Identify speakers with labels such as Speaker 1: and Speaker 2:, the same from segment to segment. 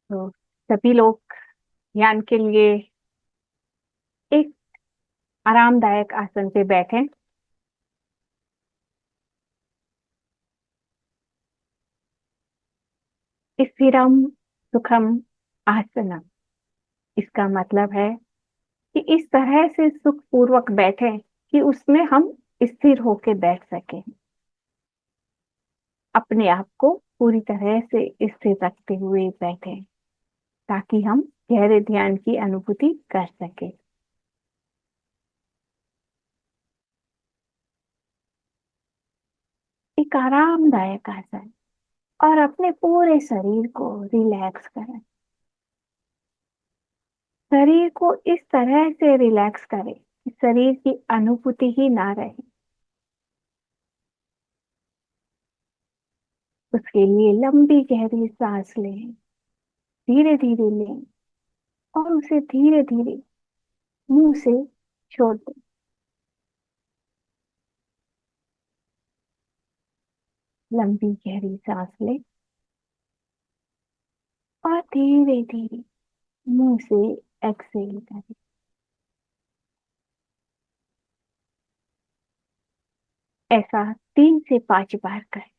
Speaker 1: तो सभी लोग ध्यान के लिए एक आरामदायक आसन पे बैठें। स्थिरम सुखम आसनम, इसका मतलब है कि इस तरह से सुख पूर्वक बैठें कि उसमें हम स्थिर होकर बैठ सकें। अपने आप को पूरी तरह से स्थिर रखते हुए बैठें ताकि हम गहरे ध्यान की अनुभूति कर सकें। एक आरामदायक आसन, और अपने पूरे शरीर को रिलैक्स करें। शरीर को इस तरह से रिलैक्स करें कि शरीर की अनुभूति ही ना रहे। उसके लिए लंबी गहरी सांस लें, धीरे धीरे लें और उसे धीरे धीरे मुंह से छोड़ दें। लंबी गहरी सांस लें और धीरे धीरे मुंह से एक्सेल करें। ऐसा 3 से 5 बार करें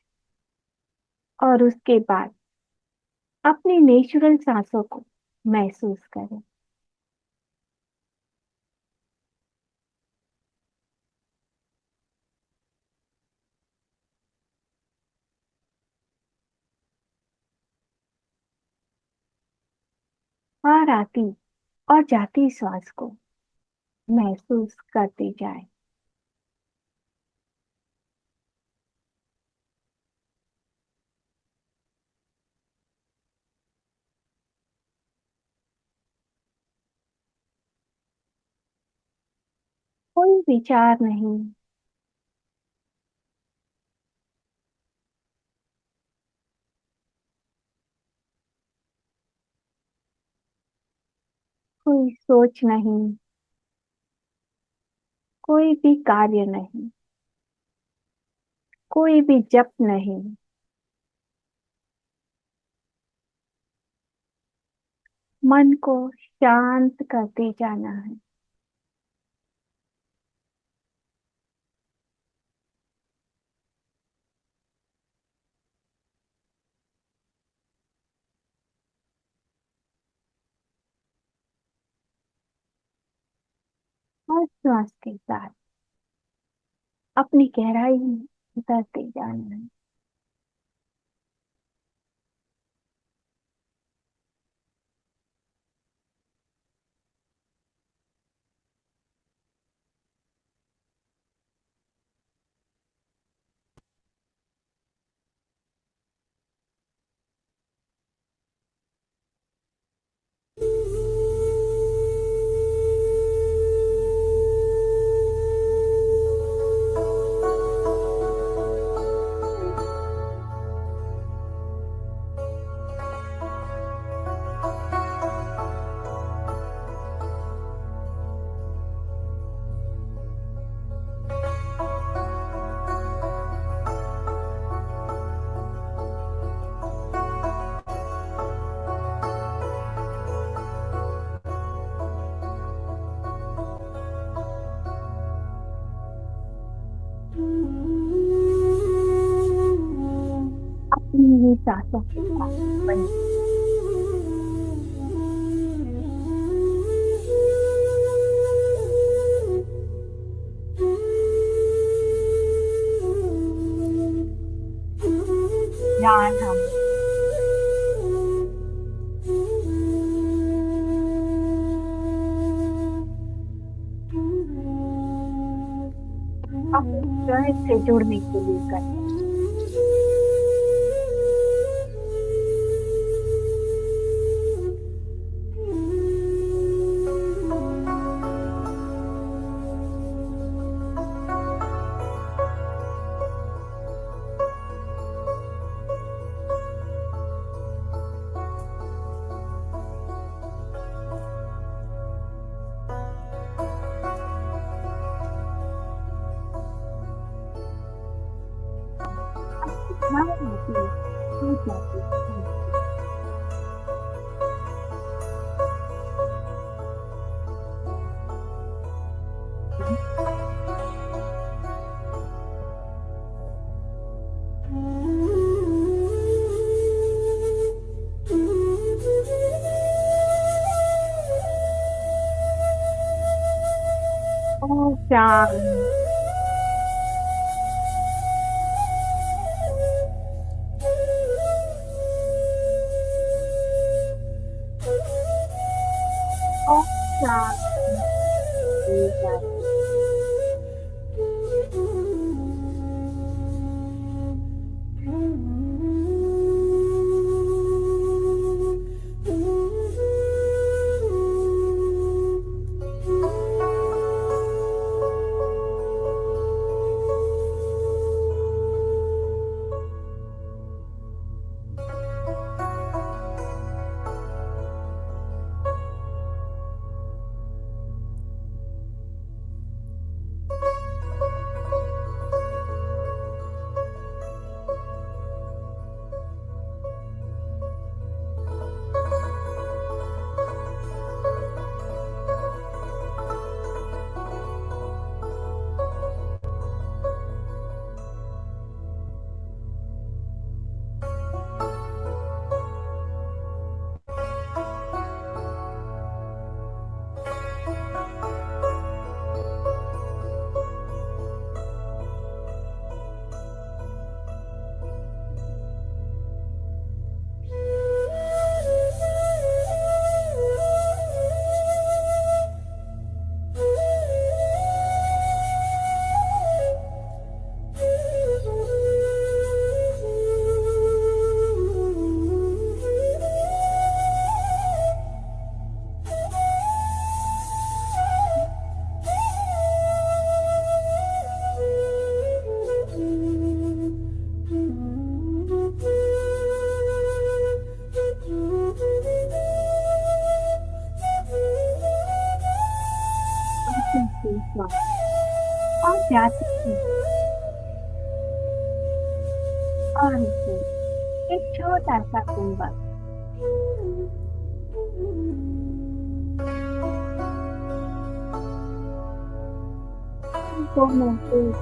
Speaker 1: और उसके बाद अपनी नेचुरल सांसों को महसूस करें। और आती और जाती सांस को महसूस करते जाएं। कोई विचार नहीं, कोई सोच नहीं, कोई भी कार्य नहीं, कोई भी जप नहीं। मन को शांत करते जाना है। हर श्वास के साथ अपनी गहराई में उतरते जाना है। अपनी ही सांसों के साथ बने। ध्यान हम अपने स्वयं से जुड़ने के लिए करते हैं। अब भावना आती है, आ जाती है। शांत। और शांत हो जाए। और जाते ही और उसमें एक छोटा सा गुंबद, वो महसूस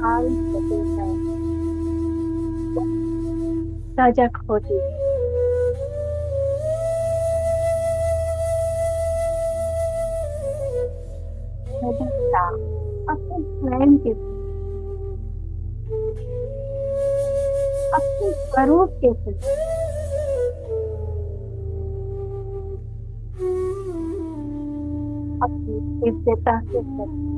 Speaker 1: आयुष देता है, सजग होती है। सजगता अपने स्वयं के, अपने स्वरूप के प्रति, अपनी दिव्यता के प्रति।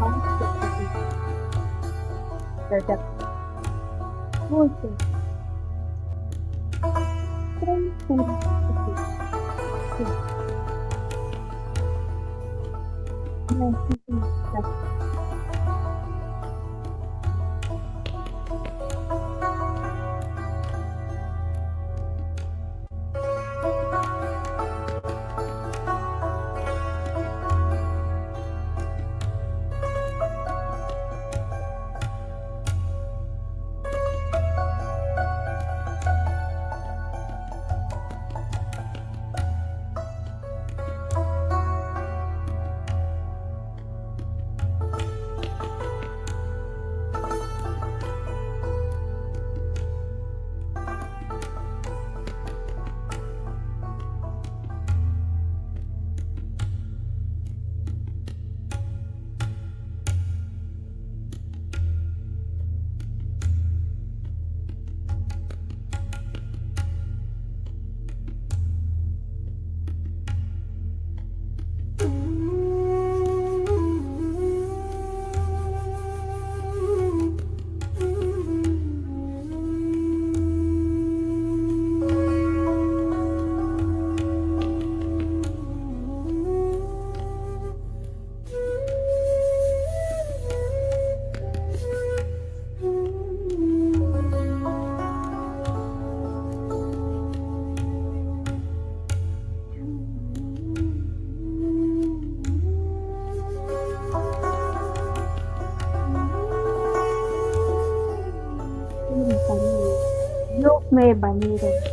Speaker 1: हम प्रकृति प्रदत्त हो से प्रेम पूरी स्थिति से मैं किसी तक पूरी बनी योग में बनी रहे।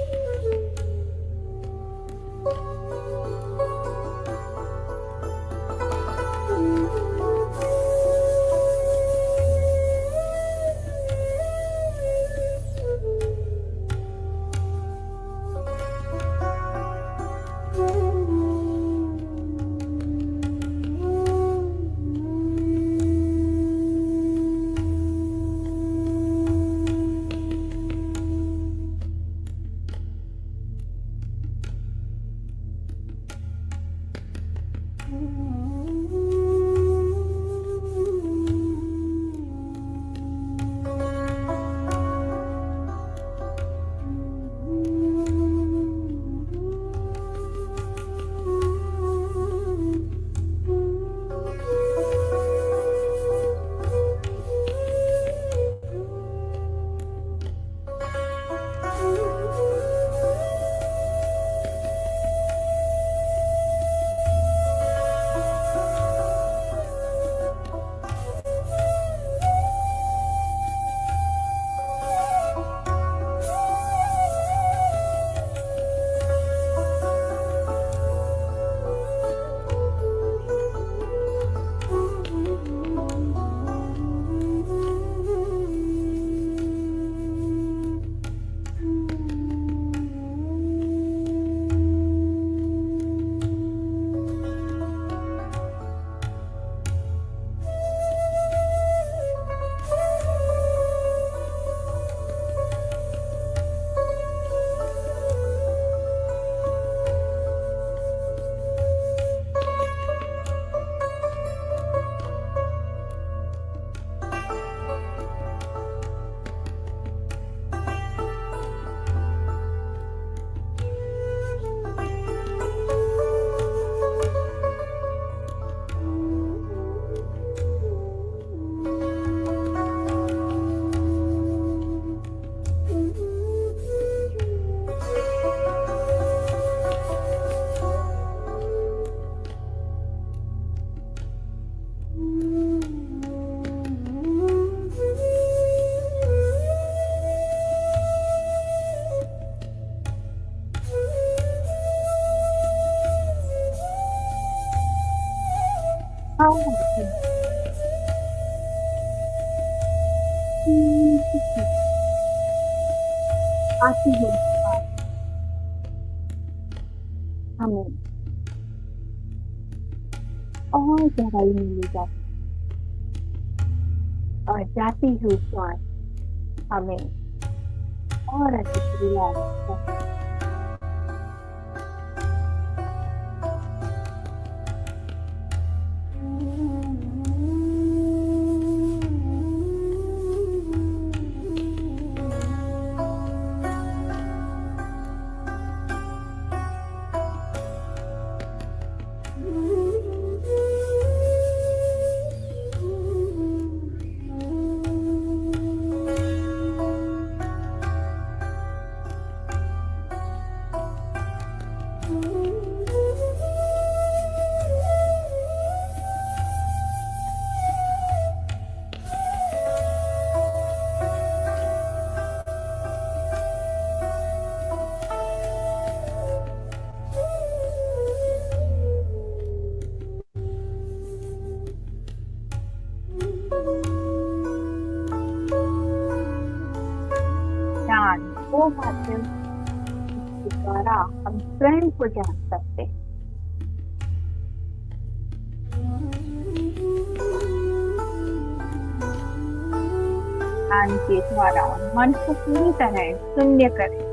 Speaker 1: हाँ, आती है बात हमें और गहराई में ले जाती और जाती हुई श्वास हमें और अधिक रिलैक्स करती ध्यान वो माध्यम के द्वारा हम स्वयं को जान सकते हैं। ध्यान के द्वारा मन को पूरी तरह शून्य करें।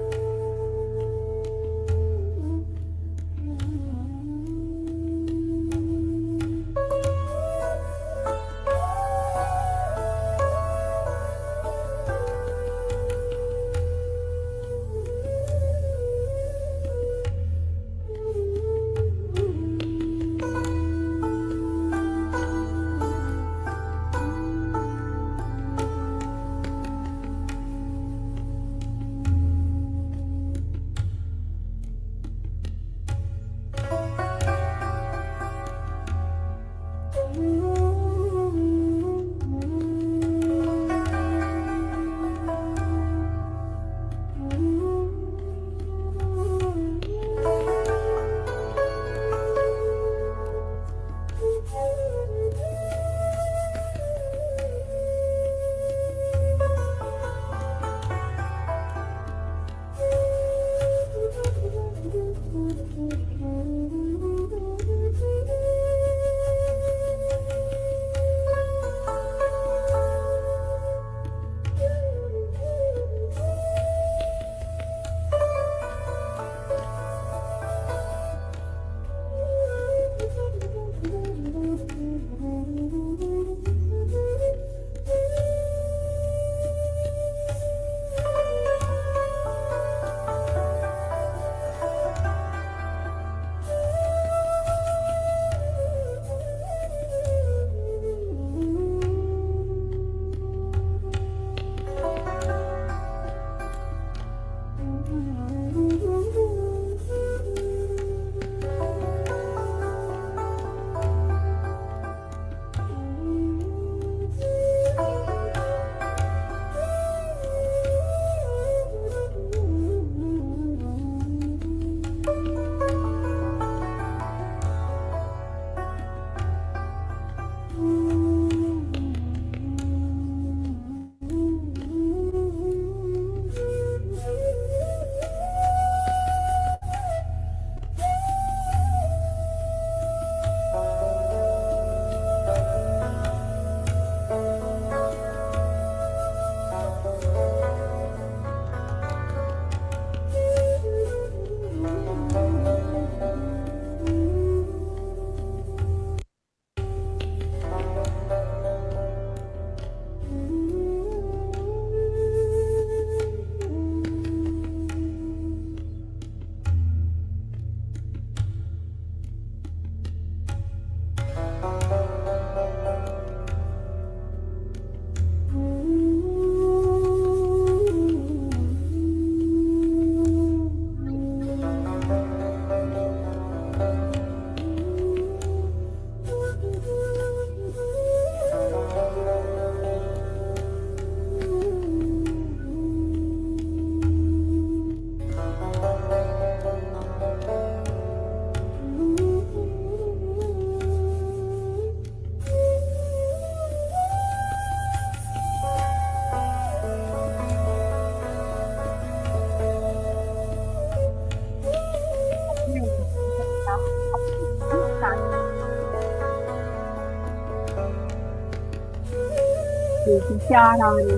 Speaker 1: विचार आ रहे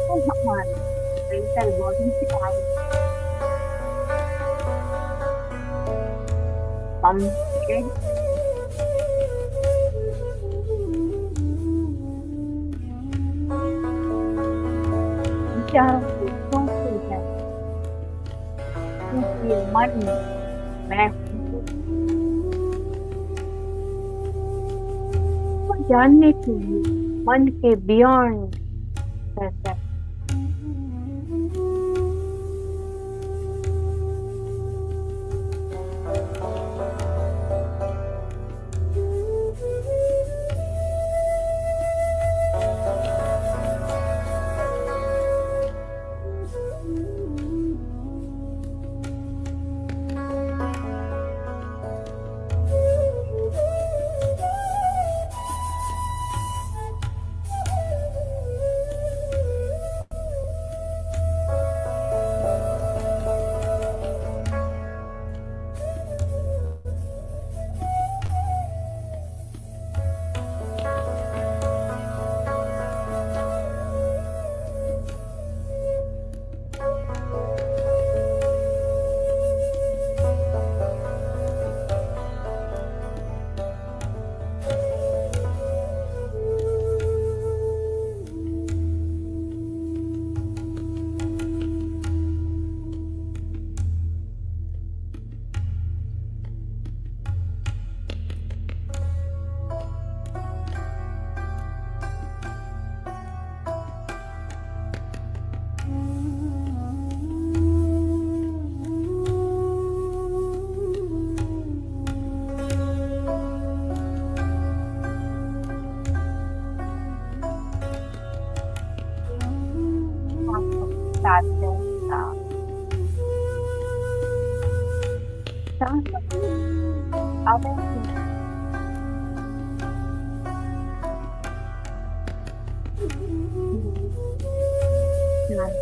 Speaker 1: तो हमारे मेंटल बॉडी से आ रहे हम के विचारों को सोचते हैं क्योंकि मन मैं को जानने के लिए मन के बियॉन्ड सांस अवैध ध्यान।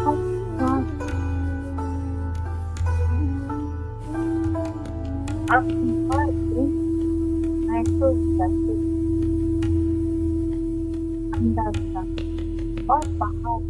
Speaker 1: अब सांस अपनी हर एक महसूस करते अंदर तक और बाहर।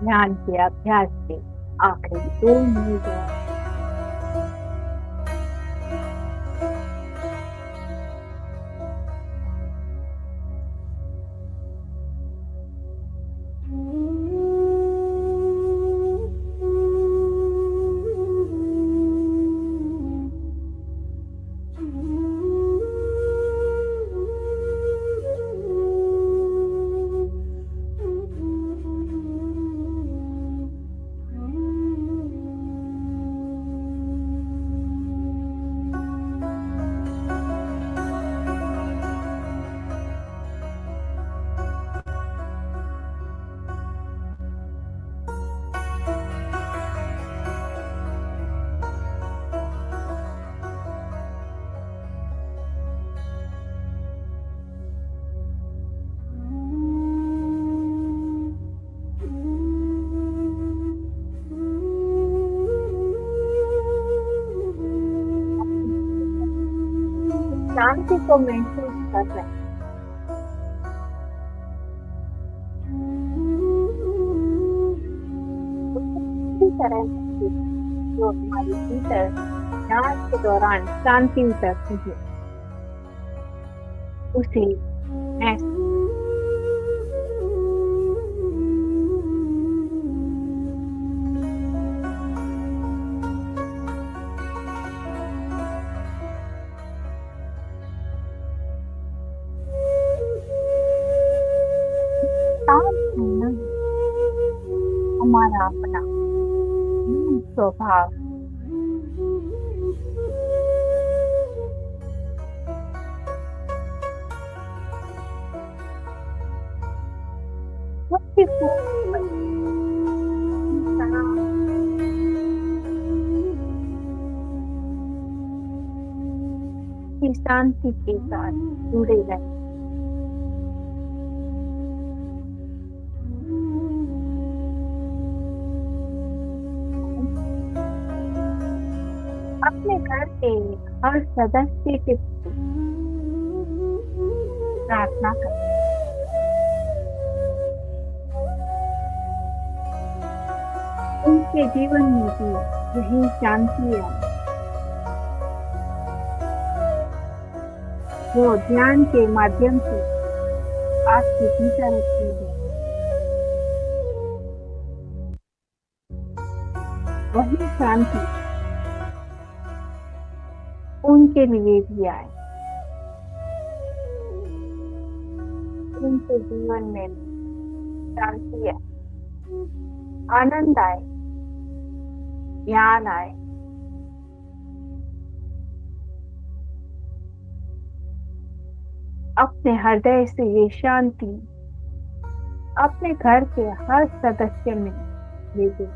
Speaker 1: ध्यान के अभ्यास के आखिरी 2 मिनट है। शांति को महसूस कर रहे हैं। उसी तरह से जो हमारे भीतर ध्यान के दौरान शांति उतरती है, उसे ऐसे शांत रहना हमारा अपना स्वभाव। सबकी फोन की शांति के साथ जुड़े रहे। अपने घर के हर सदस्य के प्रति प्रार्थना करें। उनके जीवन में भी यही शांति है जो ध्यान के माध्यम से आपके भीतर रखी है। वही शांति उनके लिए भी आए, उनके जीवन में शांति आए, आनंद आए, ज्ञान आए। अपने हृदय से ये शांति अपने घर के हर सदस्य में ले दे।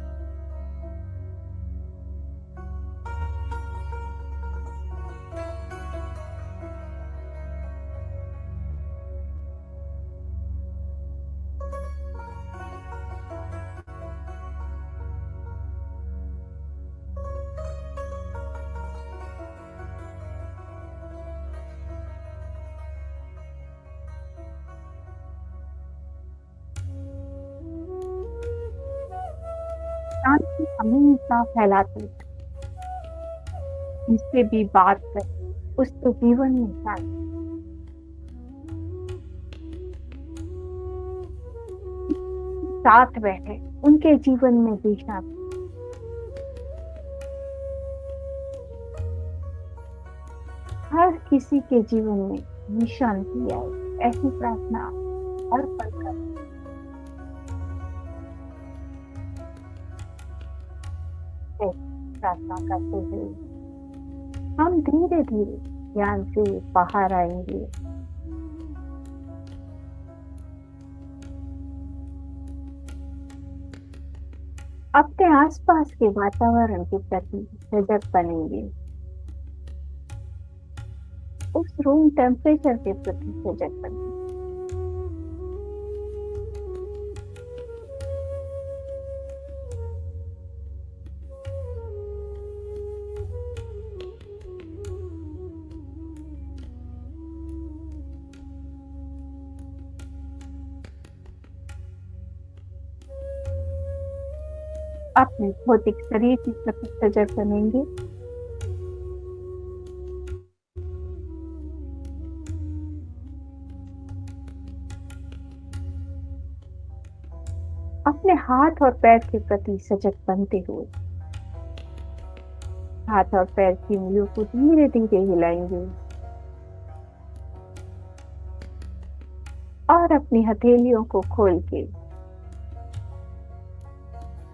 Speaker 1: शांति हमेशा फैलाते, जिससे भी बात करे उसके जीवन में शांति। साथ बैठे उनके जीवन में भी शांति। हर किसी के जीवन में भी शांति आए, ऐसी प्रार्थना हर पल करें। प्रार्थना करते हुए हम धीरे धीरे ध्यान से बाहर आएंगे। अपने आसपास के वातावरण के प्रति सजग बनेंगे। उस रूम टेम्परेचर के प्रति सजग बनेंगे। अपने भौतिक शरीर के प्रति सजग बनेंगे। अपने हाथ और पैर के प्रति सजग बनते हुए हाथ और पैर की उंगलियों को धीरे धीरे हिलाएंगे और अपनी हथेलियों को खोल के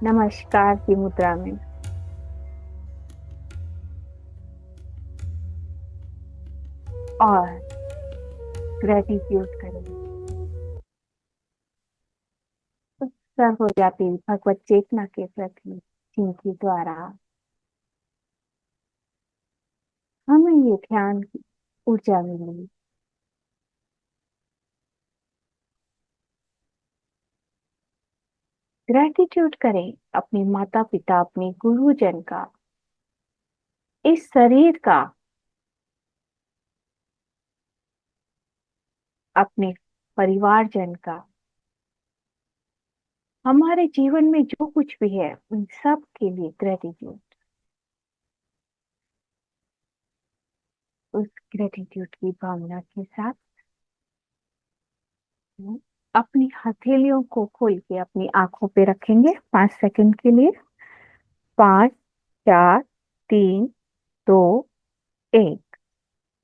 Speaker 1: नमस्कार की मुद्रा में और ग्रेटिट्यूड करेंगे। उस सर्वव्यापी भगवत चेतना के प्रति जिनके द्वारा हमें ये ध्यान की ऊर्जा मिली। ग्रेटिट्यूड करें अपने माता पिता, अपने गुरुजन का, इस शरीर का, अपने परिवारजन का, हमारे जीवन में जो कुछ भी है उन सब के लिए ग्रेटिट्यूड। उस ग्रेटिट्यूड की भावना के साथ अपनी हथेलियों को खोल के अपनी आंखों पे रखेंगे 5 सेकंड के लिए। 5, 4, 3, 2, 1।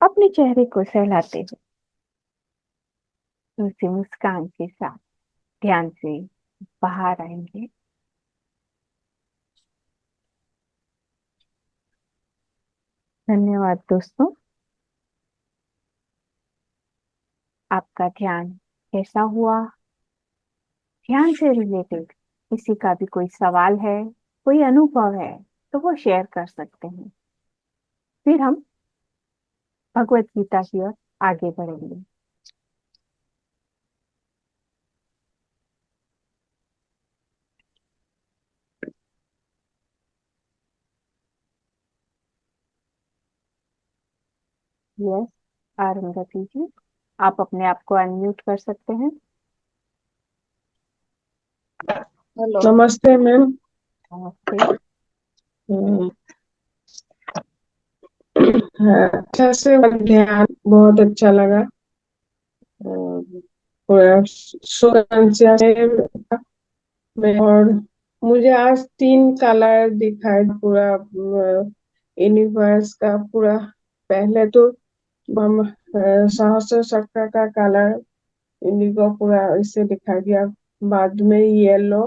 Speaker 1: अपने चेहरे को सहलाते हुए उसी मुस्कान के साथ ध्यान से बाहर आएंगे। धन्यवाद दोस्तों। आपका ध्यान कैसा हुआ? ध्यान से रिलेटेड किसी का भी कोई सवाल है, कोई अनुभव है, तो वो शेयर कर सकते हैं। फिर हम भगवत गीता की ओर आगे बढ़ेंगे। यस, अरुंधति जी, आप अपने आप को अनम्यूट कर सकते हैं।
Speaker 2: हेलो, नमस्ते मैम।
Speaker 1: नमस्ते।
Speaker 2: हम्म, हाँ, अच्छा से ध्यान बहुत अच्छा लगा। पूरा में, और मुझे आज 3 कलर दिखाई पूरा यूनिवर्स का पूरा। पहले तो हम सहस्त्र चक्र का कलर इंडिगो पूरा इसे दिखाई दिया। बाद में येलो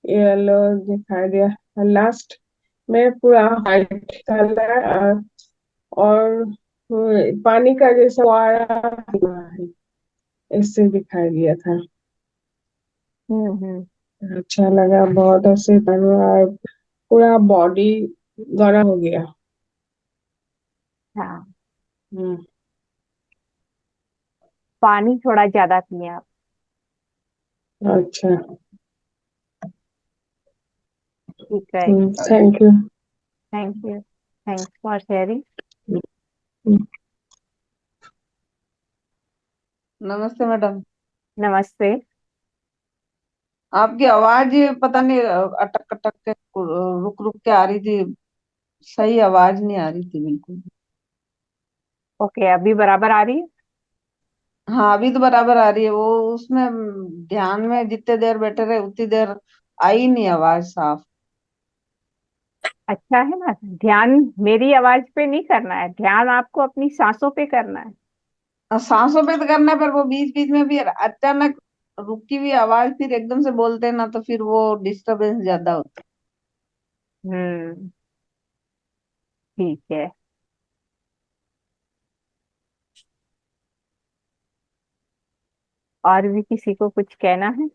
Speaker 2: येलो दिखाई दिया। लास्ट में पूरा व्हाइट कलर और पानी का जैसा फुआरा है, इससे दिखाई दिया था।
Speaker 1: हम्म।
Speaker 2: अच्छा लगा बहुत, ऐसे और पूरा बॉडी गर्म हो गया।
Speaker 1: हाँ,
Speaker 2: हम्म,
Speaker 1: पानी थोड़ा ज्यादा पिए आप।
Speaker 2: अच्छा।
Speaker 1: ठीक है।
Speaker 2: Thank you.
Speaker 1: Thank you. Thanks for sharing.
Speaker 3: नमस्ते मैडम।
Speaker 1: नमस्ते।
Speaker 3: आपकी आवाज पता नहीं अटक अटक के रुक रुक के आ रही थी। सही आवाज नहीं आ रही थी बिल्कुल।
Speaker 1: ओके, अभी बराबर आ रही है?
Speaker 3: हाँ, अभी तो बराबर आ रही है। वो उसमें ध्यान में जितने देर बैठे रहे उतनी देर आई नहीं आवाज साफ।
Speaker 1: अच्छा है ना, ध्यान मेरी आवाज पे नहीं करना है, ध्यान आपको अपनी सांसों पे करना है।
Speaker 3: सांसों पे तो करना है, पर वो बीच बीच में भी अचानक रुकी हुई आवाज फिर एकदम से बोलते हैं ना, तो फिर वो डिस्टरबेंस ज्यादा होता
Speaker 1: हम्म। ठीक है। और भी किसी को कुछ कहना है?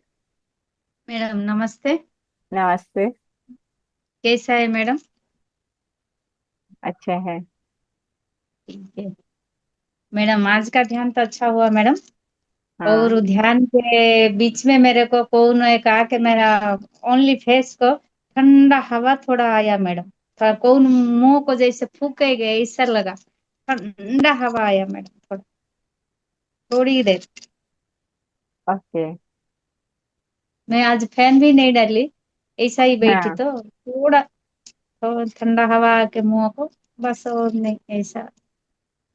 Speaker 4: मैडम नमस्ते।
Speaker 1: नमस्ते।
Speaker 4: कैसा है मैडम?
Speaker 1: अच्छा है।
Speaker 4: ठीक है मैडम, आज का ध्यान तो अच्छा हुआ मैडम।
Speaker 1: हाँ।
Speaker 4: और ध्यान के बीच में मेरे को कौन ने कहा कि मेरा ओनली फेस को ठंडा हवा थोड़ा आया मैडम। थोड़ा कौन मुंह को जैसे फूके गए ऐसा लगा। ठंडा हवा आया मैडम, थोड़ा थोड़ी ही देर।
Speaker 1: ओके।
Speaker 4: मैं आज फैन भी नहीं डाली, ऐसा ही बैठी
Speaker 1: हाँ।
Speaker 4: तो थोड़ा तो ठंडा हवा आके मुंह को, बस और नहीं ऐसा।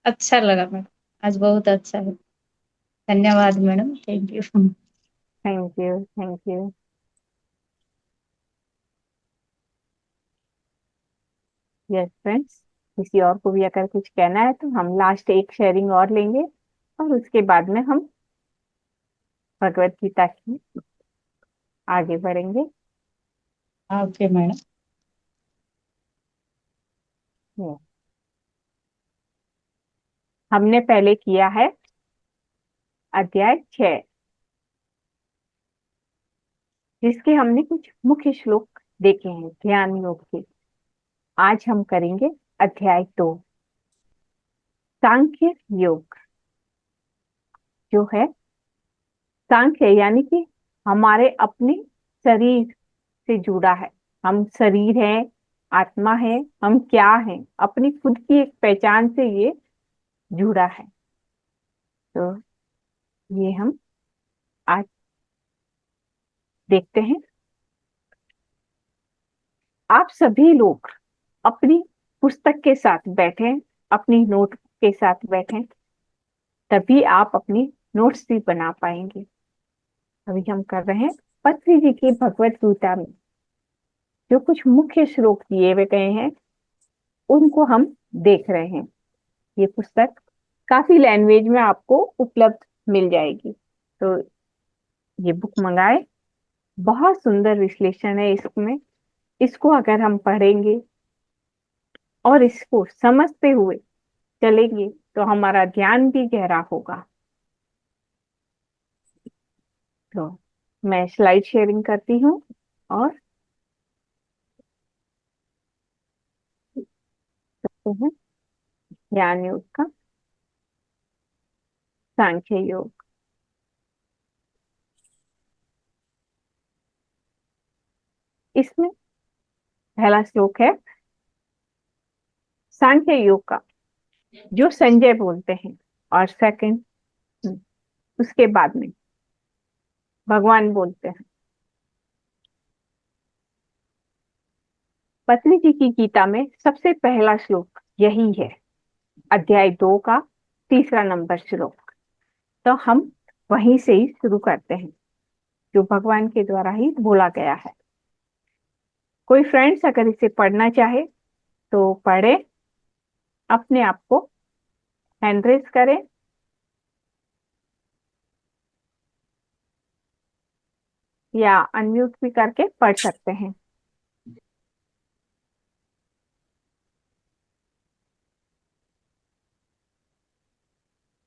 Speaker 4: अच्छा लगा मैडम, आज बहुत अच्छा है। धन्यवाद madam, thank you.
Speaker 1: Thank you. Thank you. Yes friends, किसी और को भी अगर कुछ कहना है तो हम लास्ट एक शेयरिंग और लेंगे और उसके बाद में हम भगवत गीता की आगे बढ़ेंगे।
Speaker 4: Okay madam.
Speaker 1: Yes. हमने पहले किया है अध्याय 6, जिसके हमने कुछ मुख्य श्लोक देखे हैं ध्यान योग के। आज हम करेंगे अध्याय 2, सांख्य योग। जो है सांख्य यानी कि हमारे अपने शरीर से जुड़ा है। हम शरीर है, आत्मा है, हम क्या हैं, अपनी खुद की एक पहचान से ये जुड़ा है। तो ये हम आज देखते हैं। आप सभी लोग अपनी पुस्तक के साथ बैठें, अपनी नोट के साथ बैठें, तभी आप अपनी नोट्स भी बना पाएंगे। अभी हम कर रहे हैं पत्री जी की भगवत गीता में जो कुछ मुख्य श्लोक दिए हुए गए हैं उनको हम देख रहे हैं। ये पुस्तक काफी लैंग्वेज में आपको उपलब्ध मिल जाएगी, तो ये बुक मंगाए। बहुत सुंदर विश्लेषण है इसमें। इसको अगर हम पढ़ेंगे और इसको समझते हुए चलेंगे तो हमारा ध्यान भी गहरा होगा। तो मैं स्लाइड शेयरिंग करती हूँ और करते हैं ज्ञान योग का सांख्य योग। इसमें पहला श्लोक है सांख्य योग का, जो संजय बोलते हैं, और सेकंड उसके बाद में भगवान बोलते हैं। पत्नी जी की गीता में सबसे पहला श्लोक यही है, अध्याय 2 का तीसरा नंबर श्लोक। तो हम वहीं से ही शुरू करते हैं, जो भगवान के द्वारा ही बोला गया है। कोई फ्रेंड्स अगर इसे पढ़ना चाहे तो पढ़े, अपने आप को हैंड रेस करें। या अनम्यूट भी करके पढ़ सकते हैं।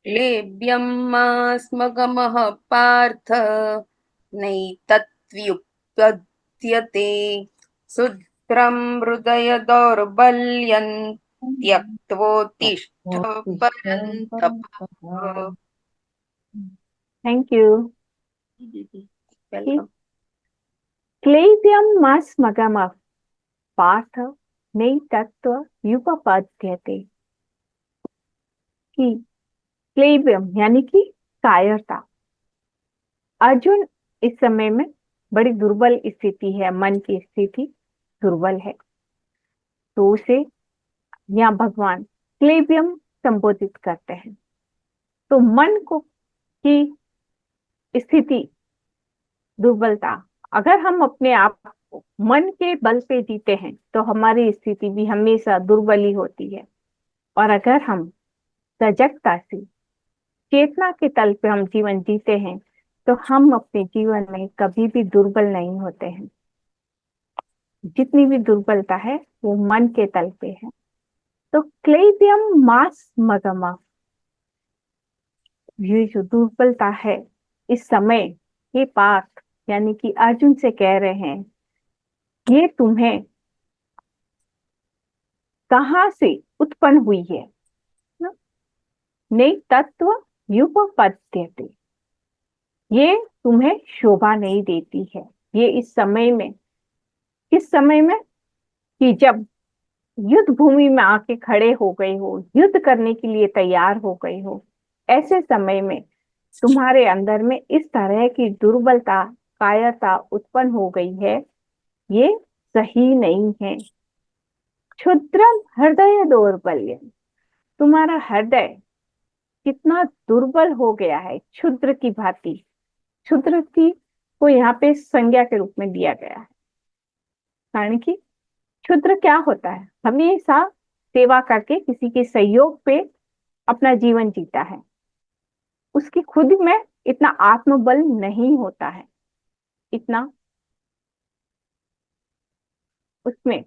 Speaker 5: क्लेब्यमास्मगमः पार्थ नैतत्व्युपद्यते शुद्रं हृदय दौर्बल्यं त्यक्तोत्तिष्ठ परन्तप।
Speaker 1: Thank you.
Speaker 5: वेलकम।
Speaker 1: क्लेव्यम मास्मगम पार्थ नैतत्व युपपद्यते। कि क्लेव्यम यानी कि कायरता। अर्जुन इस समय में बड़ी दुर्बल स्थिति है, मन की स्थिति दुर्बल है, तो उसे यहाँ भगवान क्लेव्यम संबोधित करते हैं। तो मन को की स्थिति दुर्बलता, अगर हम अपने आप को मन के बल पे जीते हैं तो हमारी स्थिति भी हमेशा दुर्बल ही होती है। और अगर हम सजगता से चेतना के तल पे हम जीवन जीते हैं तो हम अपने जीवन में कभी भी दुर्बल नहीं होते हैं। जितनी भी दुर्बलता है वो मन के तल पे है। तो क्लेबियम मास मगमा, ये जो दुर्बलता है इस समय, ये पार्थ यानी कि अर्जुन से कह रहे हैं, ये तुम्हें कहाँ से उत्पन्न हुई है। नई तत्व युपपद्यते, ये तुम्हें शोभा नहीं देती है। ये इस समय में, किस समय में, कि जब युद्ध भूमि में आके खड़े हो गए हो, युद्ध करने के लिए तैयार हो गए हो, ऐसे समय में तुम्हारे अंदर में इस तरह की दुर्बलता, कायरता उत्पन्न हो गई है, ये सही नहीं है। क्षुद्रम हृदय दौर्बल्य, तुम्हारा हृदय कितना दुर्बल हो गया है, क्षुद्र की भांति। क्षुद्र की को यहाँ पे संज्ञा के रूप में दिया गया है, कारण कि क्षुद्र क्या होता है, हमेशा सेवा करके किसी के सहयोग पे अपना जीवन जीता है, उसकी खुद में इतना आत्मबल नहीं होता है, इतना उसमें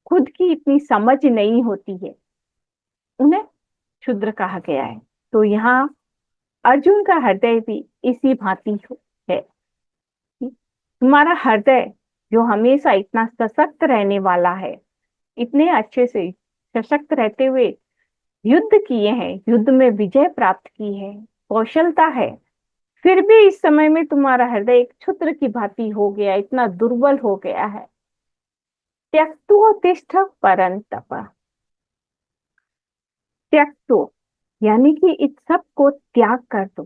Speaker 1: खुद की इतनी समझ नहीं होती है, उन्हें क्षुद्र कहा गया है। तो यहाँ अर्जुन का हृदय भी इसी भांति है। तुम्हारा हृदय जो हमेशा इतना सशक्त रहने वाला है, इतने अच्छे से सशक्त रहते हुए युद्ध किए हैं, युद्ध में विजय प्राप्त की है, कौशलता है, फिर भी इस समय में तुम्हारा हृदय एक क्षुद्र की भांति हो गया, इतना दुर्बल हो गया है। त्यक्तोत्तिष्ठ परन्तप, त्यक्तो यानी कि इस सब को त्याग कर दो।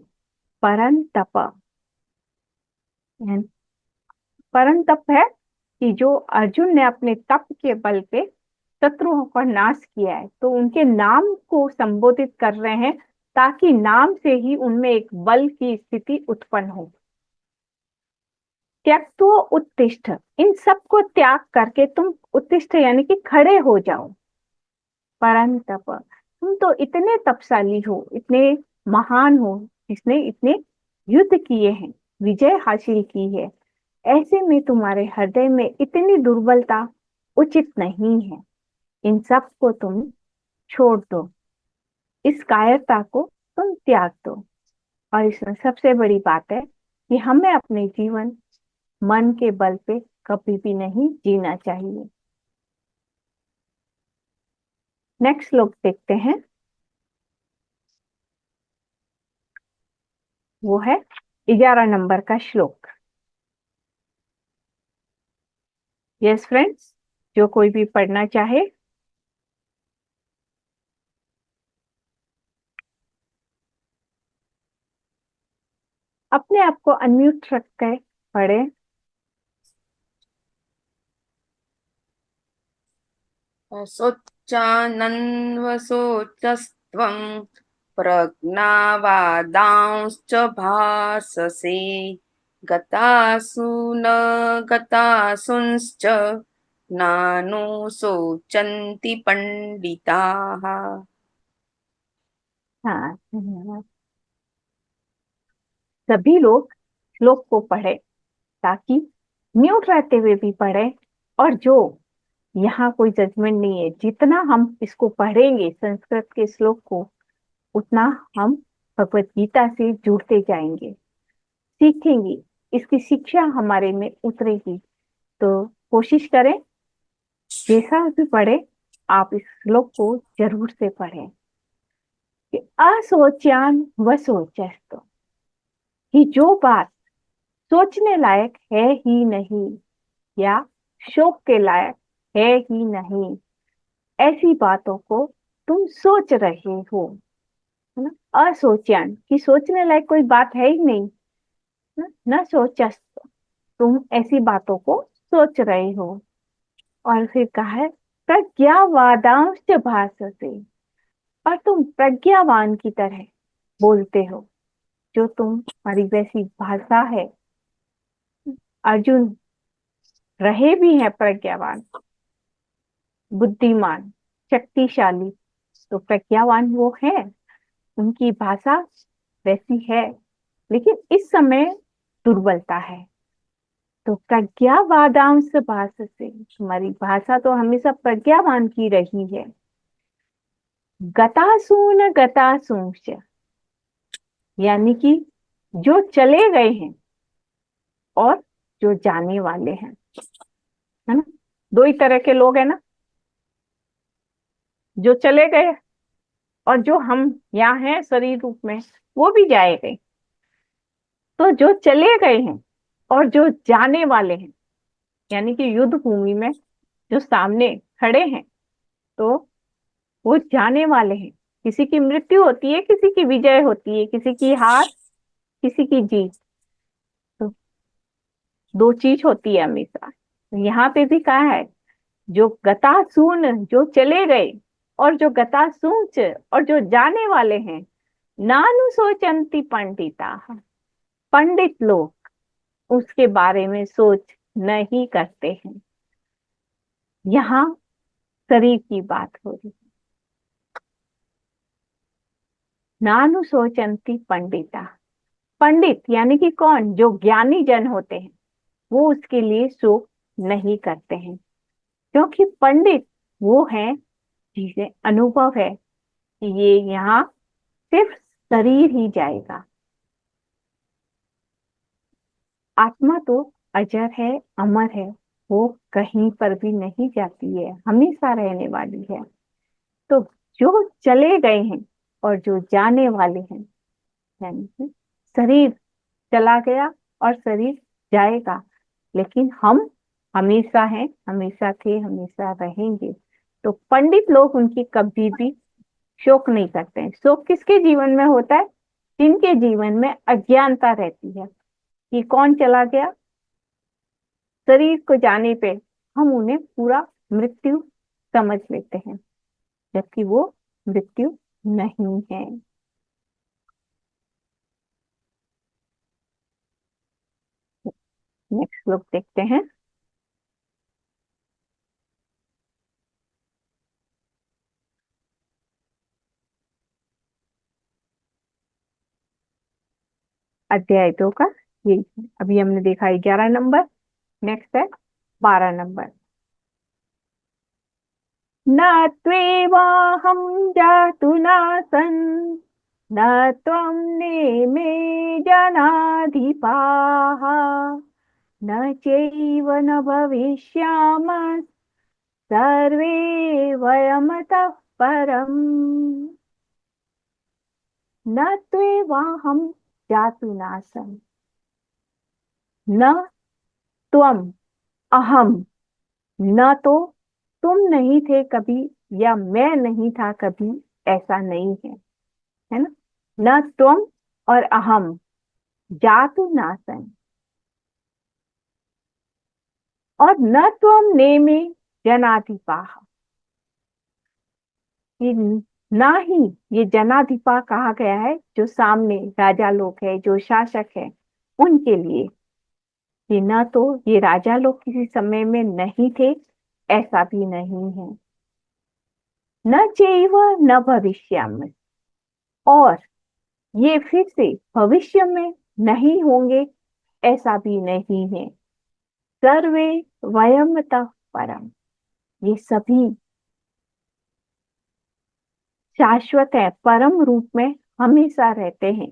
Speaker 1: परन्तप, परन्तप है कि जो अर्जुन ने अपने तप के बल पे शत्रुओं का नाश किया है, तो उनके नाम को संबोधित कर रहे हैं ताकि नाम से ही उनमें एक बल की स्थिति उत्पन्न हो। त्यक्तो उत्तिष्ठ, इन सबको त्याग करके तुम उत्तिष्ठ यानी कि खड़े हो जाओ। परंतप, तुम तो इतने तपशाली हो, इतने महान हो, जिसने इतने युद्ध किए हैं, विजय हासिल की है, ऐसे में तुम्हारे हृदय में इतनी दुर्बलता उचित नहीं है। इन सब को तुम छोड़ दो, इस कायरता को तुम त्याग दो। और इसमें सबसे बड़ी बात है कि हमें अपने जीवन मन के बल पे कभी भी नहीं जीना चाहिए। नेक्स्ट श्लोक देखते हैं, वो है 11 नंबर का श्लोक। यस फ्रेंड्स, जो कोई भी पढ़ना चाहे। अपने आप को अनम्यूट रख कर पढ़े।
Speaker 5: शोचानन्वशोचस्त्वं प्रज्ञावादांश्च भाससे गतासु न गतासूंश्च नानुशोचन्ति पंडिताः।
Speaker 1: हाँ, धन्यवाद। सभी लोग श्लोक को पढ़े, ताकि म्यूट रहते हुए भी पढ़े। और जो यहाँ कोई जजमेंट नहीं है, जितना हम इसको पढ़ेंगे संस्कृत के श्लोक को, उतना हम भगवत गीता से जुड़ते जाएंगे, सीखेंगे, इसकी शिक्षा हमारे में उतरेगी। तो कोशिश करें, जैसा भी पढ़े आप इस श्लोक को जरूर से पढ़ें कि असोच्यान व सोचस्तु, कि जो बात सोचने लायक है ही नहीं या शोक के लायक है ही नहीं, ऐसी बातों को तुम सोच रहे हो, है ना। असोच्यान, कि सोचने लायक कोई बात है ही नहीं, न सोचस, तुम ऐसी बातों को सोच रहे हो। और फिर कहा है प्रज्ञावादांश भाषते, और तुम प्रज्ञावान की तरह बोलते हो। जो तुम्हारी वैसी भाषा है, अर्जुन रहे भी हैं प्रज्ञावान, बुद्धिमान, शक्तिशाली, तो प्रज्ञावान वो है, उनकी भाषा वैसी है, लेकिन इस समय दुर्बलता है। तो प्रज्ञावादांश भाषा से, तुम्हारी भाषा तो हमेशा प्रज्ञावान की रही है। गतासून गतासूंश, यानी कि जो चले गए हैं और जो जाने वाले हैं, है ना। दो ही तरह के लोग हैं ना, जो चले गए और जो हम यहाँ हैं शरीर रूप में, वो भी जाएंगे। तो जो चले गए हैं और जो जाने वाले हैं, यानी कि युद्ध भूमि में जो सामने खड़े हैं, तो वो जाने वाले हैं। किसी की मृत्यु होती है, किसी की विजय होती है, किसी की हार, किसी की जीत। तो दो चीज होती है हमेशा। तो यहाँ पे भी कहा है, जो गतासून, जो चले गए, और जो गतासूच, और जो जाने वाले हैं, नानु सोचंती पंडिता, पंडित लोग उसके बारे में सोच नहीं करते हैं। यहाँ शरीर की बात हो रही है। नानु सोचंती पंडिता, पंडित यानी कि कौन, जो ज्ञानी जन होते हैं, वो उसके लिए शोक नहीं करते हैं। क्योंकि पंडित वो है जिसे अनुभव है कि ये यहाँ सिर्फ शरीर ही जाएगा, आत्मा तो अजर है, अमर है, वो कहीं पर भी नहीं जाती है, हमेशा रहने वाली है। तो जो चले गए हैं और जो जाने वाले हैं, यानी कि शरीर चला गया और शरीर जाएगा, लेकिन हम हमेशा हैं, हमेशा थे, हमेशा रहेंगे। तो पंडित लोग उनकी कभी भी शोक नहीं करते हैं। शोक किसके जीवन में होता है? जिनके जीवन में अज्ञानता रहती है कि कौन चला गया। शरीर को जाने पे हम उन्हें पूरा मृत्यु समझ लेते हैं, जबकि वो मृत्यु नहीं है। नेक्स्ट श्लोक देखते हैं। अध्याय 2 का ये अभी हमने देखा 11 नंबर। नेक्स्ट है 12 नंबर। न त्वेवाहं जातु नासन् न त्वं नेमे जनाधिपाः न चैव न भविष्यामः सर्वे वयमतः परम्। न त्वेवाहं जातु नासन् न त्वम अहम, न तो तुम नहीं थे कभी या मैं नहीं था कभी, ऐसा नहीं है ना। न तुम और अहम जातु नासन, और न तुम नेमे जनाधिपाः, ये ना ही ये जनाधिपा कहा गया है जो सामने राजा लोग है, जो शासक है, उनके लिए। कि न तो ये राजा लोग किसी समय में नहीं थे, ऐसा भी नहीं है। न चैव न भविष्यामि, और ये फिर से भविष्य में नहीं होंगे, ऐसा भी नहीं है। सर्वे वयमतः परम, ये सभी शाश्वत है, परम रूप में हमेशा रहते हैं,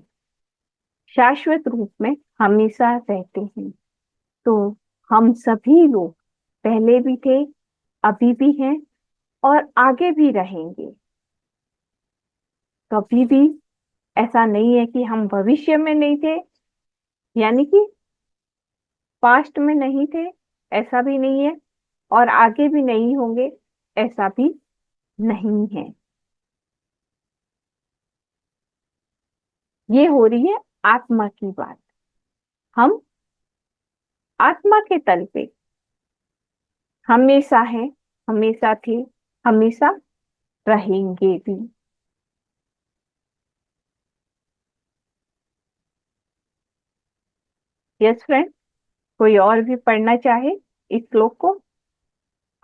Speaker 1: शाश्वत रूप में हमेशा रहते हैं। तो हम सभी लोग पहले भी थे, अभी भी हैं और आगे भी रहेंगे। कभी भी ऐसा नहीं है कि हम भविष्य में नहीं थे, यानी कि पास्ट में नहीं थे, ऐसा भी नहीं है, और आगे भी नहीं होंगे, ऐसा भी नहीं है। ये हो रही है आत्मा की बात। हम आत्मा के तल पे हमेशा है, हमेशा थे, हमेशा रहेंगे भी। यस फ्रेंड, कोई और भी पढ़ना चाहे इस श्लोक को,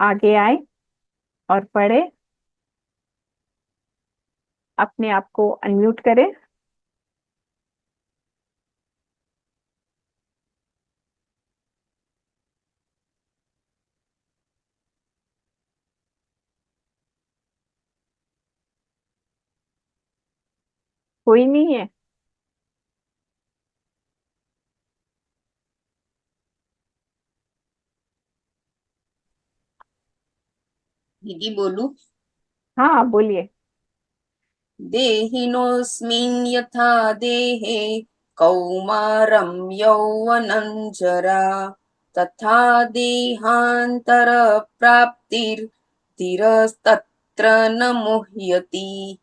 Speaker 1: आगे आए और पढ़े। अपने आप को अनम्यूट करें। कोई नहीं है?
Speaker 5: दीदी बोलू?
Speaker 1: हाँ बोलिए।
Speaker 5: देहिनोऽस्मिन् यथा देहे कौमारं यौवनं जरा तथा देहान्तरप्राप्तिर्धीरस्तत्र न मुह्यति।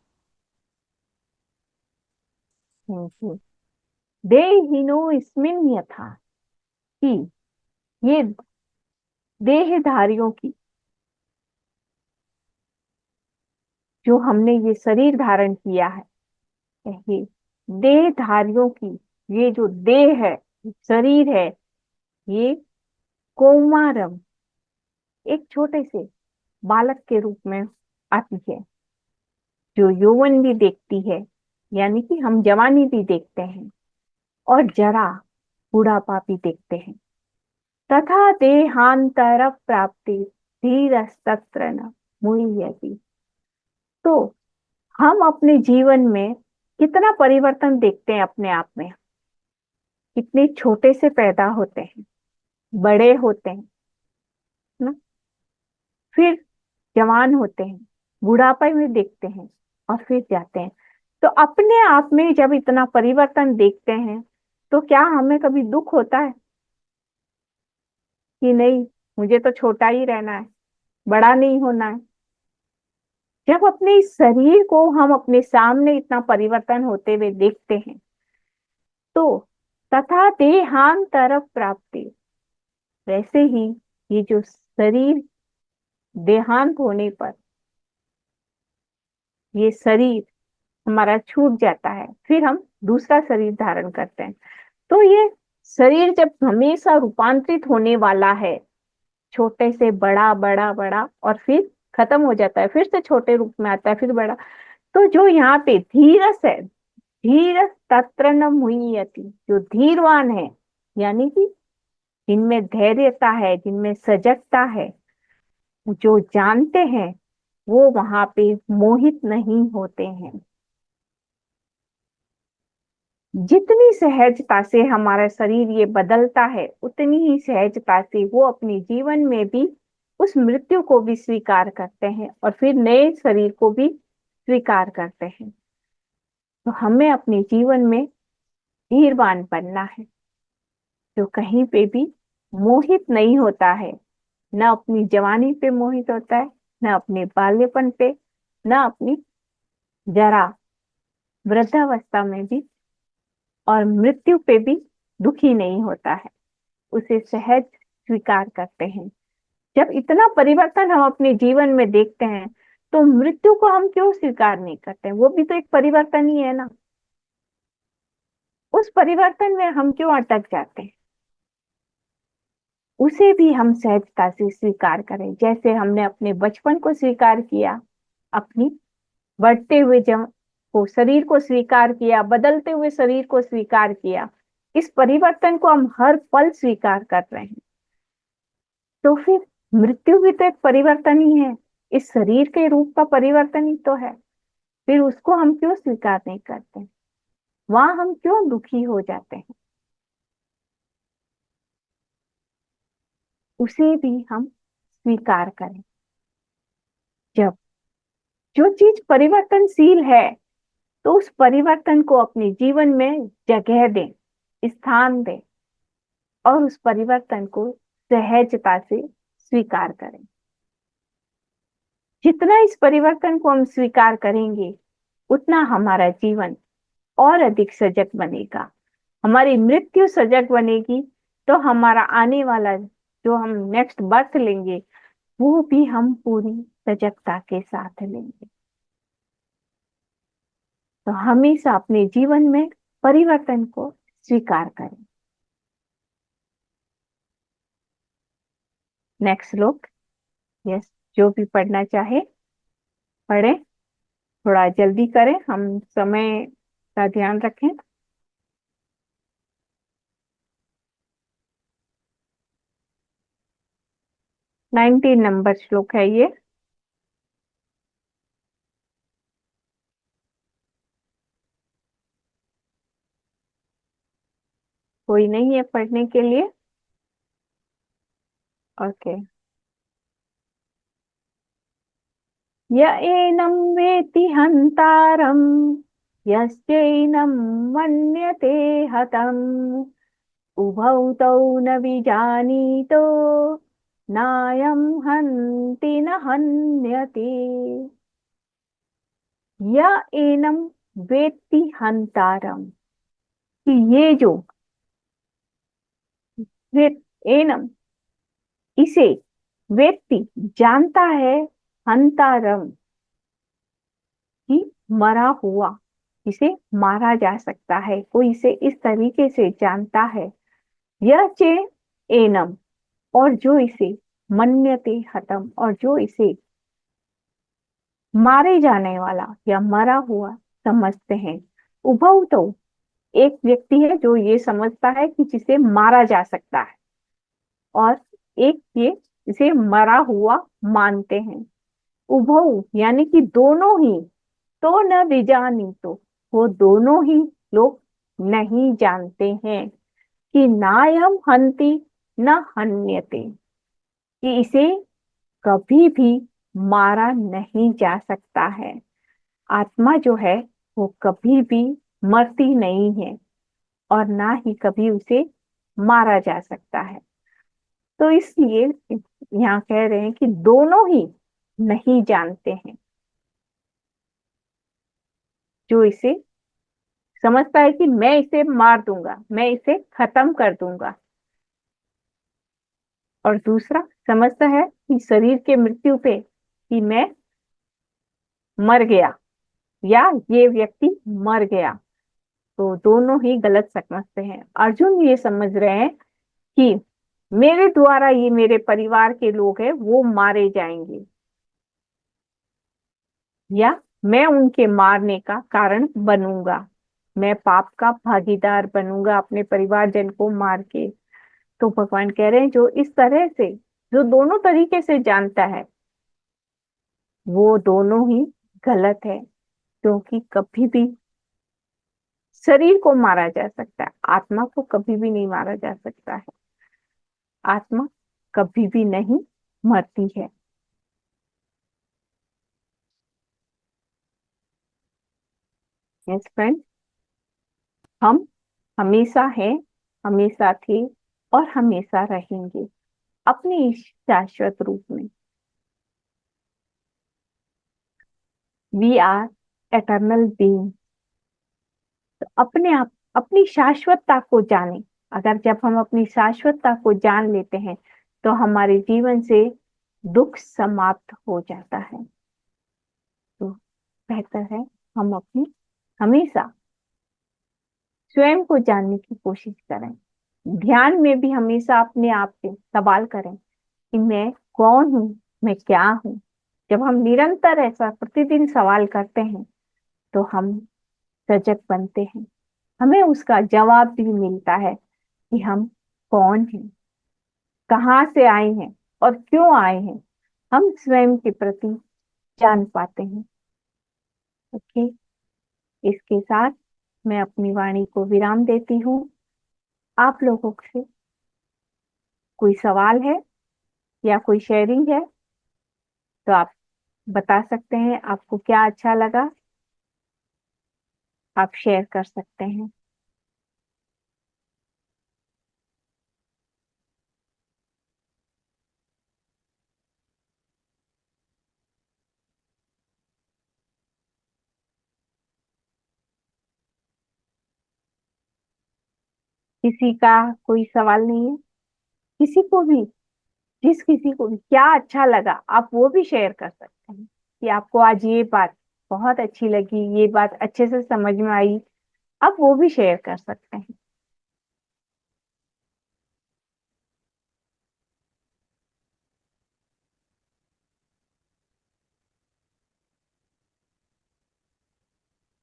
Speaker 1: देहिनो इसमिन यथा, कि ये देहधारियों की, जो हमने ये शरीर धारण किया है, ये देहधारियों की, ये जो देह है, शरीर है, ये कौमारम, एक छोटे से बालक के रूप में आती है, जो यौवन भी देखती है, यानी कि हम जवानी भी देखते हैं, और जरा बुढ़ापा भी देखते हैं। तथा देहांतर प्राप्ति धीरस्तत्र न मुह्यति। तो हम अपने जीवन में कितना परिवर्तन देखते हैं अपने आप में। कितने छोटे से पैदा होते हैं, बड़े होते हैं ना, फिर जवान होते हैं, बुढ़ापे में देखते हैं, और फिर जाते हैं। तो अपने आप में जब इतना परिवर्तन देखते हैं, तो क्या हमें कभी दुख होता है कि नहीं, मुझे तो छोटा ही रहना है, बड़ा नहीं होना है? जब अपने इस शरीर को हम अपने सामने इतना परिवर्तन होते हुए देखते हैं, तो तथा देहांतर प्राप्ति, वैसे ही ये जो शरीर देहांत होने पर ये शरीर हमारा छूट जाता है, फिर हम दूसरा शरीर धारण करते हैं। तो ये शरीर जब हमेशा रूपांतरित होने वाला है, छोटे से बड़ा बड़ा बड़ा, और फिर खत्म हो जाता है, फिर से छोटे रूप में आता है, फिर बड़ा। तो जो यहाँ पे धीरस है, धीरस तत्र न मुह्यति, जो धीरवान है, यानी कि जिनमें धैर्यता है, जिनमें सजगता है, जो जानते हैं, वो वहां पे मोहित नहीं होते हैं। जितनी सहजता से हमारा शरीर ये बदलता है, उतनी ही सहजता से वो अपने जीवन में भी उस मृत्यु को भी स्वीकार करते हैं और फिर नए शरीर को भी स्वीकार करते हैं। तो हमें अपने जीवन में धीरवान बनना है, जो कहीं पे भी मोहित नहीं होता है, न अपनी जवानी पे मोहित होता है, न अपने बाल्यपन पे, न अपनी जरा वृद्धावस्था में भी, और मृत्यु पे भी दुखी नहीं होता है, उसे सहज स्वीकार करते हैं। जब इतना परिवर्तन हम अपने जीवन में देखते हैं, तो मृत्यु को हम क्यों स्वीकार नहीं करते हैं? वो भी तो एक परिवर्तन ही है ना। उस परिवर्तन में हम क्यों अटक जाते हैं? उसे भी हम सहजता से स्वीकार करें, जैसे हमने अपने बचपन को स्वीकार किया, अपनी बढ़ते हुए को शरीर को स्वीकार किया, बदलते हुए शरीर को स्वीकार किया। इस परिवर्तन को हम हर पल स्वीकार कर रहे हैं। तो फिर मृत्यु भी तो एक परिवर्तन ही है, इस शरीर के रूप का परिवर्तन ही तो है। फिर उसको हम क्यों स्वीकार नहीं करते? वहां हम क्यों दुखी हो जाते हैं? उसे भी हम स्वीकार करें। जब जो चीज परिवर्तनशील है, तो उस परिवर्तन को अपने जीवन में जगह दें, स्थान दें, और उस परिवर्तन को सहजता से स्वीकार करें। जितना इस परिवर्तन को हम स्वीकार करेंगे, उतना हमारा जीवन और अधिक सजग बनेगा। हमारी मृत्यु सजग बनेगी, तो हमारा आने वाला जो हम नेक्स्ट बर्थ लेंगे, वो भी हम पूरी सजगता के साथ लेंगे। तो हमेशा अपने जीवन में परिवर्तन को स्वीकार करें। नेक्स्ट श्लोक, यस, जो भी पढ़ना चाहे पढ़े, थोड़ा जल्दी करें, हम समय का ध्यान रखें। नाइनटीन नंबर श्लोक है ये। कोई नहीं है पढ़ने के लिए? ओके। य एनं वेत्ति हन्तारं यश्चैनं मन्यते हतम् उभौ तौ न विजानीतो नायं हन्ति न हन्यते। य एनं वेत्ति हन्तारं, कि ये जो एनम, इसे, व्यक्ति जानता है, हंतारम, कि मरा हुआ, इसे मारा जा सकता है, कोई इसे इस तरीके से जानता है। यह चे एनम, और जो इसे मन्यते हतम, और जो इसे मारे जाने वाला या मरा हुआ समझते हैं। उभौ तो, एक व्यक्ति है जो ये समझता है कि जिसे मारा जा सकता है, और एक ये इसे मरा हुआ मानते हैं। उभौ यानी कि दोनों ही, तो न विजानी, तो वो दोनों ही लोग नहीं जानते हैं कि नायम हंति न हन्यते, कि इसे कभी भी मारा नहीं जा सकता है। आत्मा जो है वो कभी भी मरती नहीं है, और ना ही कभी उसे मारा जा सकता है। तो इसलिए यहाँ कह रहे हैं कि दोनों ही नहीं जानते हैं। जो इसे समझता है कि मैं इसे मार दूंगा, मैं इसे खत्म कर दूंगा, और दूसरा समझता है कि शरीर के मृत्यु पे कि मैं मर गया, या ये व्यक्ति मर गया, तो दोनों ही गलत समझते हैं। अर्जुन ये समझ रहे हैं कि मेरे द्वारा ये मेरे परिवार के लोग हैं वो मारे जाएंगे, या मैं उनके मारने का कारण बनूंगा, मैं पाप का भागीदार बनूंगा अपने परिवारजन को मार के। तो भगवान कह रहे हैं जो इस तरह से, जो दोनों तरीके से जानता है, वो दोनों ही गलत है। क्योंकि कभी भी शरीर को मारा जा सकता है, आत्मा को कभी भी नहीं मारा जा सकता है। आत्मा कभी भी नहीं मरती है। यस फ्रेंड, हम हमेशा हैं, हमेशा थे और हमेशा रहेंगे अपने इस शाश्वत रूप में। We are eternal being. तो अपने आप अपनी शाश्वतता को जाने। अगर जब हम अपनी शाश्वतता को जान लेते हैं तो हमारे जीवन से दुख समाप्त हो जाता है। तो बेहतर है हम अपनी हमेशा स्वयं को जानने की कोशिश करें। ध्यान में भी हमेशा अपने आप से सवाल करें कि मैं कौन हूँ, मैं क्या हूँ। जब हम निरंतर ऐसा प्रतिदिन सवाल करते हैं तो हम सजग बनते हैं, हमें उसका जवाब भी मिलता है कि हम कौन हैं, कहाँ से आए हैं और क्यों आए हैं। हम स्वयं के प्रति जान पाते हैं। ओके, इसके साथ मैं अपनी वाणी को विराम देती हूँ। आप लोगों से कोई सवाल है या कोई शेयरिंग है तो आप बता सकते हैं। आपको क्या अच्छा लगा, आप शेयर कर सकते हैं। किसी का कोई सवाल नहीं है? किसी को भी, जिस किसी को भी क्या अच्छा लगा आप वो भी शेयर कर सकते हैं कि आपको आज ये बात बहुत अच्छी लगी, ये बात अच्छे से समझ में आई, आप वो भी शेयर कर सकते हैं।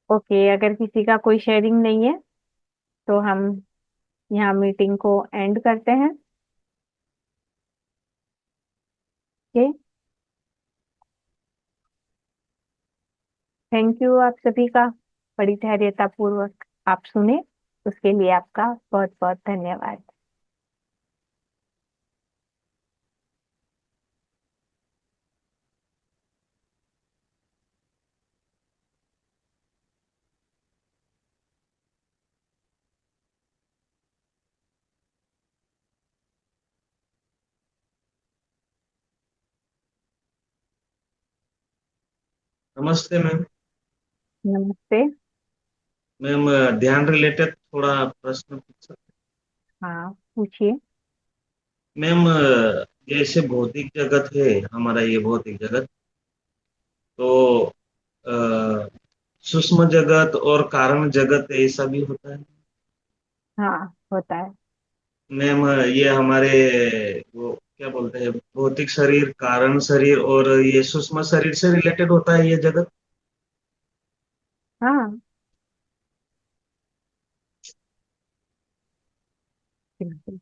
Speaker 1: ओके, अगर किसी का कोई शेयरिंग नहीं है तो हम यहाँ मीटिंग को एंड करते हैं। ओके, थैंक यू आप सभी का, बड़ी धैर्यता पूर्वक आप सुने, उसके लिए आपका बहुत बहुत धन्यवाद।
Speaker 6: नमस्ते मैम।
Speaker 1: नमस्ते।
Speaker 6: मैम ध्यान रिलेटेड थोड़ा प्रश्न पूछ सकते
Speaker 1: हाँ, पूछिए।
Speaker 6: हैं? मैम जैसे भौतिक जगत है हमारा, ये भौतिक जगत, तो अ, सूक्ष्म जगत और कारण जगत ऐसा भी होता है?
Speaker 1: हाँ, होता है।
Speaker 6: मैम ये हमारे वो क्या बोलते हैं, भौतिक शरीर, कारण शरीर और ये सूक्ष्म शरीर से रिलेटेड होता है ये जगत?
Speaker 1: हाँ, बिल्कुल।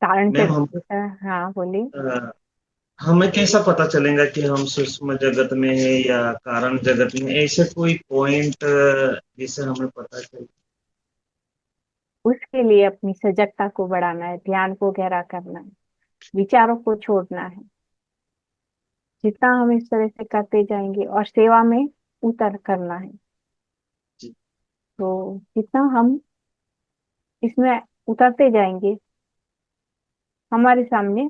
Speaker 1: कारण
Speaker 6: मैम हम
Speaker 1: हाँ, बोलिए।
Speaker 6: अ, हमें कैसा पता चलेगा कि हम सूक्ष्म जगत में है या कारण जगत में, ऐसे कोई पॉइंट जिससे हमें पता चले?
Speaker 1: उसके लिए अपनी सजगता को बढ़ाना है, ध्यान को गहरा करना है, विचारों को छोड़ना है। जितना हम इस तरह से करते जाएंगे और सेवा में उतर करना है,
Speaker 6: जी।
Speaker 1: तो जितना हम इसमें उतरते जाएंगे हमारे सामने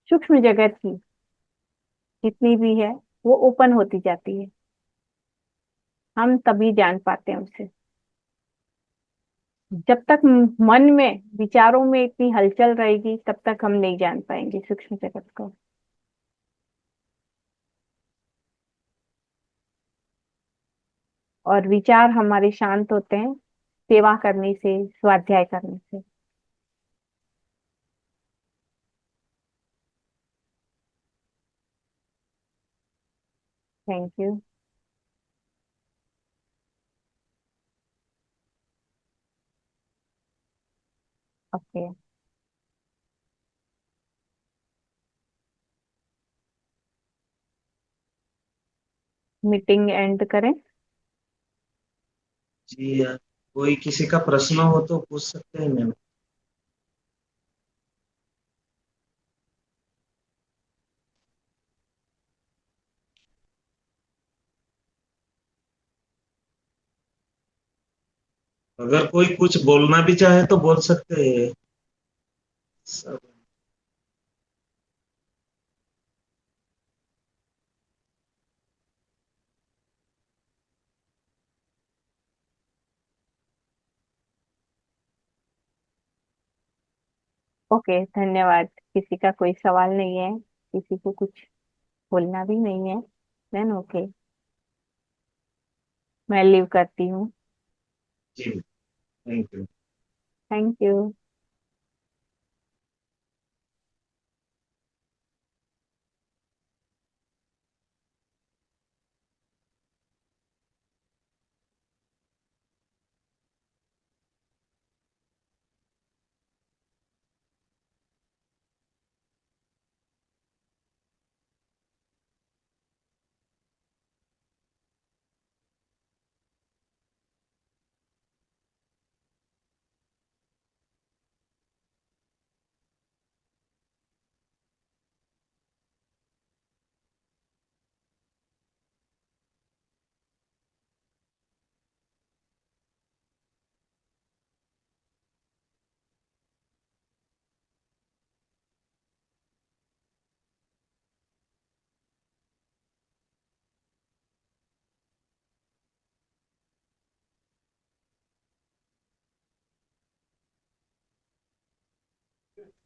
Speaker 1: सूक्ष्म जगत की जितनी भी है वो ओपन होती जाती है। हम तभी जान पाते हैं उसे। जब तक मन में विचारों में इतनी हलचल रहेगी तब तक हम नहीं जान पाएंगे सूक्ष्म जगत को। और विचार हमारे शांत होते हैं सेवा करने से, स्वाध्याय करने से। Thank you. Okay. Meeting and करें।
Speaker 6: जी कोई किसी का प्रश्न हो तो पूछ सकते हैं मैम। अगर कोई कुछ बोलना भी चाहे तो बोल सकते हैं सब।
Speaker 1: ओके, धन्यवाद। किसी का कोई सवाल नहीं है, किसी को कुछ बोलना भी नहीं है, देन ओके, मैं लीव करती हूँ।
Speaker 6: जी thank you.
Speaker 1: Thank you.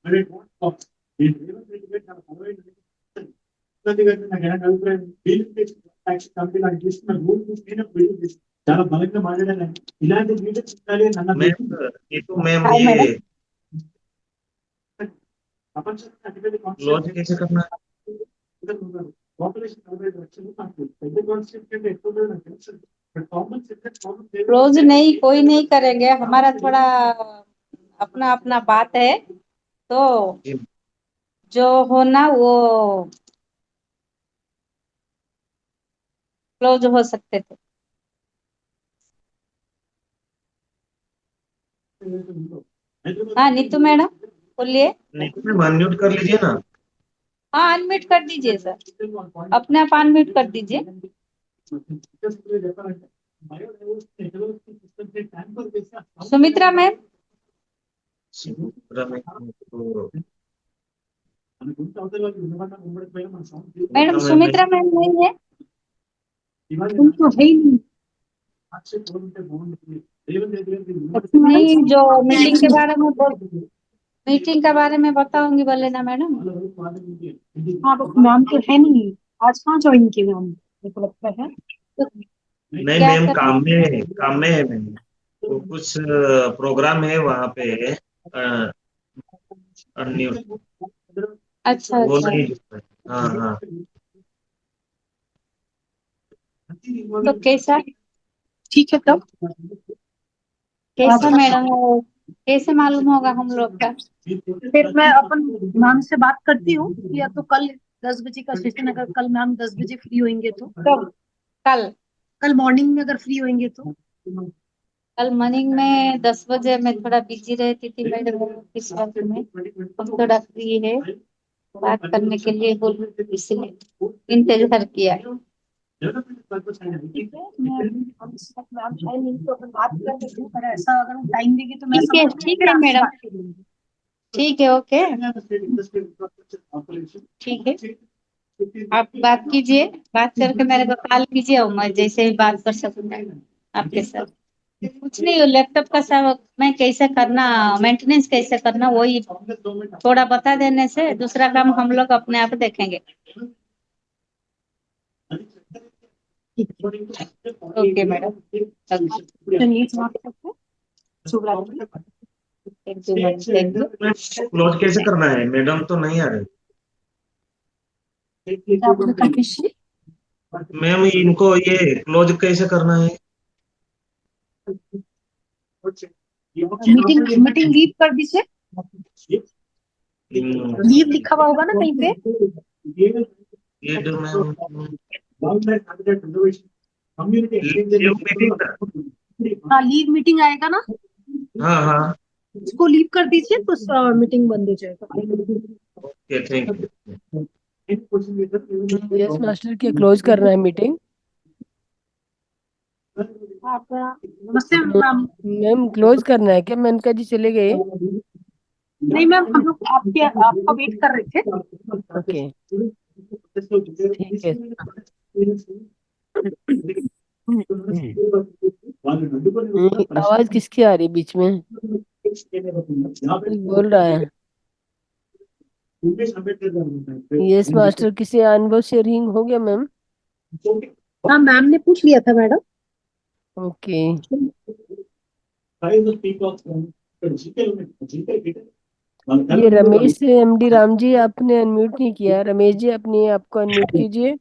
Speaker 6: Ma'am ये तो मैम
Speaker 1: हाय मैडम।
Speaker 6: ये क्लोज कैसे करना है?
Speaker 4: रोज नहीं, कोई नहीं करेंगे, हमारा थोड़ा अपना अपना बात है, तो
Speaker 6: जी
Speaker 4: जो हो ना वो क्लोज हो सकते थे। हाँ नीतू मैडम बोलिए।
Speaker 6: नहीं तो मैम अनम्यूट कर लीजिए ना।
Speaker 4: हाँ अनम्यूट कर दीजिए सर, अपने आप अनम्यूट कर दीजिए। सुमित्रा मैम।
Speaker 6: सुमित्रा मैम तो
Speaker 4: मैडम
Speaker 6: मैम
Speaker 4: सुमित्रा मैम नहीं है।
Speaker 1: उनको है ही नहीं।
Speaker 4: नहीं, जो मीटिंग के बारे में बोल, मीटिंग के बारे में बताऊंगी बोले ना मैडम।
Speaker 1: हाँ वो मैम तो है नहीं, आज कहाँ ज्वाइन की मैम, मेरे को लगता है।
Speaker 4: तो
Speaker 6: नहीं
Speaker 4: क्या
Speaker 6: मैम
Speaker 4: करना।
Speaker 6: काम में है मैम। वो कुछ प्रोग्राम है वहाँ पे अनम्यूट
Speaker 4: अच्छा
Speaker 6: वो
Speaker 4: अच्छा।
Speaker 6: नहीं दिखता है। हाँ हाँ
Speaker 4: तो कैसा,
Speaker 1: ठीक है तब।
Speaker 4: कैसा
Speaker 1: आप
Speaker 4: मैडम वो कैसे मालूम होगा हम लोग का।
Speaker 1: फिर मैं अपन मैम से बात करती हूँ, या तो कल 10 बजे का सेशन, अगर कल मैम 10 बजे फ्री होंगे तो।
Speaker 4: कब, कल?
Speaker 1: कल मॉर्निंग में अगर फ्री होंगे तो।
Speaker 4: कल मॉर्निंग में 10 बजे मैं थोड़ा बिजी रहती थी मैडम ऑफिस वर्क में, अब थोड़ा फ्री है, बात करने के लिए बोल, इसलिए इंतजार किया।
Speaker 1: ठीक है, मैं मैम है नहीं तो अपन बात कर लेते हैं, पर ऐसा अगर वो टाइम देगी तो मैं
Speaker 4: ठीक है
Speaker 1: समझ लूंगी,
Speaker 4: ठीक
Speaker 1: फिर
Speaker 4: है
Speaker 1: आपसे
Speaker 4: मैडम,
Speaker 1: बात कर लूंगी।
Speaker 4: ठीक है ओके, ठीक है। आप बात कीजिए, बात करके मेरे को कॉल कीजिए और मैं जैसे ही बात कर सकूंगा आपके साथ। कुछ नहीं, वो लैपटॉप का सब मैं कैसे करना, मेंटेनेंस कैसे करना, वही थोड़ा बता देने से दूसरा काम हम लोग अपने आप देखेंगे। Okay madam.
Speaker 1: चलिए समाप्त करते हैं। शुभ रात्रि।
Speaker 4: Thank you ma'am, thank you.
Speaker 6: Close कैसे करना है? मैडम तो नहीं आ रही।
Speaker 1: आपने कंपीशन
Speaker 6: मैम इनको ये क्लोज कैसे करना है?
Speaker 1: मीटिंग मीटिंग लीव कर दीजिए। लीव लिखा हुआ होगा ना कहीं पे।
Speaker 6: ये जो मैम लीव मीटिंग।
Speaker 1: हाँ लीव मीटिंग आएगा ना,
Speaker 6: हाँ हाँ,
Speaker 1: उसको लीव कर दीजिए तो मीटिंग बंद हो जाएगा।
Speaker 6: Okay thank you.
Speaker 7: Yes master, क्या क्लोज करना है मीटिंग?
Speaker 1: आप नमस्ते मैम।
Speaker 7: मैम क्लोज करना है क्या? मेनका जी चले गए?
Speaker 1: नहीं मैम, हम लोग आपका वेट कर रहे थे।
Speaker 7: ओके ठीक है। आवाज किसकी आ रही बीच में? कोई बोल रहा है? यस मास्टर, किसी अनुभव शेयरिंग हो गया मैम?
Speaker 1: हाँ मैम ने पूछ लिया था मैडम।
Speaker 7: ओके ये रमेश से एमडी राम जी, आपने अनम्यूट नहीं किया। रमेश जी अपने आपको अनम्यूट कीजिए।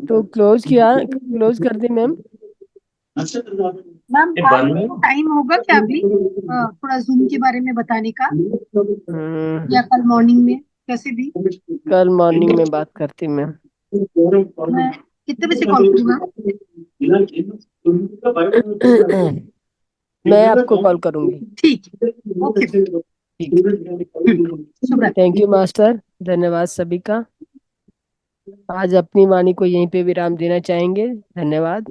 Speaker 7: तो क्लोज कर दे मैम।
Speaker 1: मैम आपको टाइम होगा क्या अभी थोड़ा जूम के बारे में बताने का, या कल मॉर्निंग में, कैसे भी।
Speaker 7: कल मॉर्निंग में बात करती मैम।
Speaker 1: मैं कितने बजे कॉल करूँगा?
Speaker 7: मैं आपको कॉल करूंगी।
Speaker 1: ठीक है, ओके।
Speaker 7: ठीक।
Speaker 1: शुभ रात्रि।
Speaker 7: थैंक यू मास्टर, धन्यवाद सभी का। आज अपनी वाणी को यहीं पे विराम देना चाहेंगे। धन्यवाद।